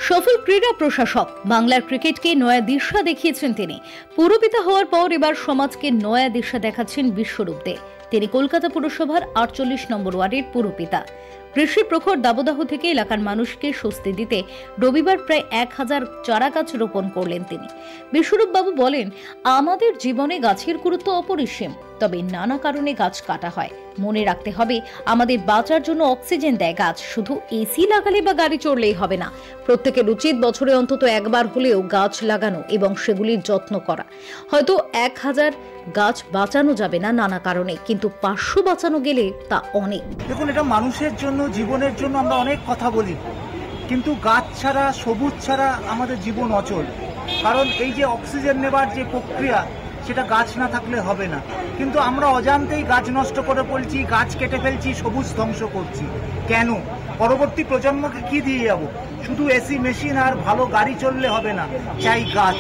সফল ক্রীড়া প্রশাসক, বাংলার ক্রিকেটকে নয়া দিশা দেখিয়েছেন তিনি। পুরপিতা হওয়ার পর এবার সমাজকে নয়া দিশা দেখাচ্ছেন বিশ্বরূপ দে। তিনি কলকাতা পুরসভার ৪৮ নম্বর ওয়ার্ডের পুরপিতা। কৃষি প্রখর দাবদাহ থেকে এলাকার মানুষকে স্বস্তি দিতে রবিবার প্রায় ১,০০০ চারা গাছ রোপণ করলেন তিনি। বিশ্বরূপ বাবু বলেন, আমাদের জীবনে গাছের গুরুত্ব অপরিসীম, তবে নানা কারণে গাছ কাটা হয়। মনে রাখতে হবে, আমাদের বাঁচার জন্য অক্সিজেন দেয় গাছ। শুধু এসি লাগালে বা গাড়ি চড়লেই হবে না। প্রত্যেকের উচিত বছরে অন্তত একবার হলেও গাছ লাগানো এবং সেগুলির যত্ন করা। হয়তো ১,০০০ গাছ বাঁচানো যাবে না নানা কারণে, কিন্তু ৫০০ বাঁচানো গেলে তা অনেক। দেখুন, এটা মানুষের জন্য, জীবনের জন্য আমরা অনেক কথা বলি, কিন্তু গাছ ছাড়া, সবুজ ছাড়া আমাদের জীবন অচল। কারণ এই যে অক্সিজেন নেবার যে প্রক্রিয়া, সেটা গাছ না থাকলে হবে না। কিন্তু আমরা অজান্তেই গাছ নষ্ট করে ফেলছি, গাছ কেটে ফেলছি, সবুজ ধ্বংস করছি। কেন? পরবর্তী প্রজন্মকে কি দিয়ে যাব? শুধু এসি মেশিন আর ভালো গাড়ি চললে হবে না, চাই গাছ।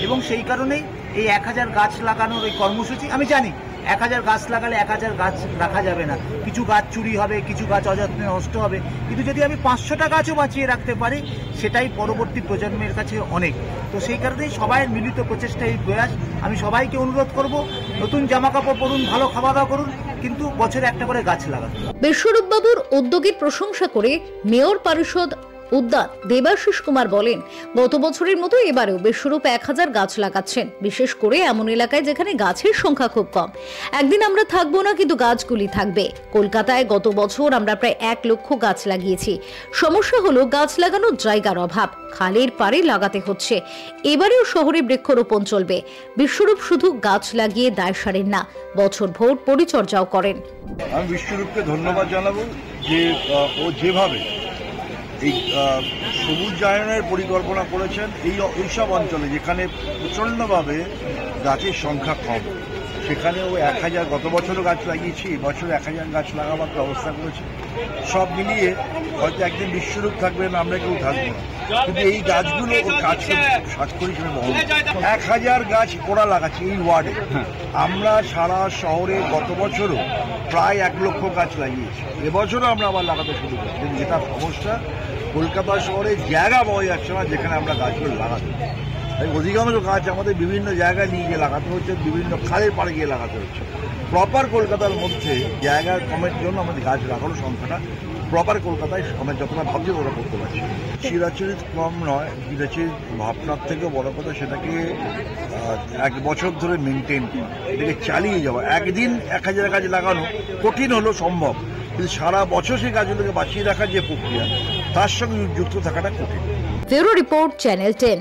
এবং সেই কারণেই এই ১,০০০ গাছ লাগানোর এই কর্মসূচি। আমি জানি ১,০০০ গাছ লাগালে ১,০০০ গাছ রাখা যাবে না, কিছু গাছ চুরি হবে, কিছু গাছ অযত্নে নষ্ট হবে। কিন্তু যদি আমি ৫০০টা গাছও বাঁচিয়ে রাখতে পারি, সেটাই পরবর্তী প্রজন্মের কাছে অনেক। তো সেই কারণেই সবাই মিলিত প্রচেষ্টা, এই প্রয়াস। আমি সবাইকে অনুরোধ করব, নতুন জামা কাপড় পরুন, ভালো খাওয়া দাওয়া করুন, কিন্তু বছরে একটা করে গাছ লাগান। বিশ্বরূপ বাবুর উদ্যোগের প্রশংসা করে মেয়র পরিষদ উদ্যান দেবাশিস কুমার বলেন, গত বছরের মতো এবারেও বিশ্বরূপ ১,০০০ গাছ লাগাচ্ছেন, বিশেষ করে এমন এলাকায় যেখানে গাছের সংখ্যা খুব কম। একদিন আমরা থাকবো না, কিন্তু গাছগুলি থাকবে। কলকাতায় গত বছর আমরা প্রায় ১ লক্ষ গাছ লাগিয়েছি। সমস্যা হলো গাছ লাগানোর জায়গার অভাব, খালের পাড়ে লাগাতে হচ্ছে। এবারেও শহরে বৃক্ষরোপণ চলবে। বিশ্বরূপ শুধু গাছ লাগিয়ে দায় সারেন না, বছরভর পরিচর্যাও করেন। আমি বিশ্বরূপকে ধন্যবাদ জানাবো যে ও যেভাবে এই সবুজায়নের পরিকল্পনা করেছেন এইসব অঞ্চলে যেখানে প্রচণ্ডভাবে গাছের সংখ্যা কম, সেখানে ও ১,০০০, গত বছরও গাছ লাগিয়েছি, এবছর ১,০০০ গাছ লাগাবার ব্যবস্থা করেছে। সব মিলিয়ে হয়তো একদিন বিশ্বরূপ থাকবেন, আমরা কেউ থাকবো না, কিন্তু এই গাছগুলো ওর কাজকে স্বাক্ষর হিসেবে বহন। ১,০০০ গাছ ওরা লাগাচ্ছে এই ওয়ার্ডে। আমরা সারা শহরে গত বছরও প্রায় ১ লক্ষ গাছ লাগিয়েছি, এবছরও আমরা আবার লাগাতে শুরু করছি। কিন্তু যেটা সমস্যা, কলকাতা শহরে জায়গা পাওয়া যাচ্ছে না যেখানে আমরা গাছগুলো লাগাতে। তাই অধিকাংশ গাছ আমাদের বিভিন্ন জায়গায় নিয়ে গিয়ে লাগাতে হচ্ছে, বিভিন্ন খালের পাড়ে গিয়ে লাগাতে হচ্ছে। প্রপার কলকাতার মধ্যে জায়গা কমের জন্য আমাদের গাছ লাগানোর সংখ্যাটা প্রপার কলকাতায় আমরা যতটা ভাবছি ওরা করতে পারছি। চিরাচরিত কম নয়, চিরাচরিত ভাবনার থেকে বড় কথা সেটাকে ১ বছর ধরে মেনটেন করা, এটাকে চালিয়ে যাওয়া। একদিন ১,০০০ গাছ লাগানো কঠিন হলো সম্ভব, কিন্তু সারা বছর সেই গাছগুলোকে বাঁচিয়ে রাখার যে প্রক্রিয়া, তার সঙ্গে যুক্ত থাকাটা কঠিন। Bureau report, channel 10।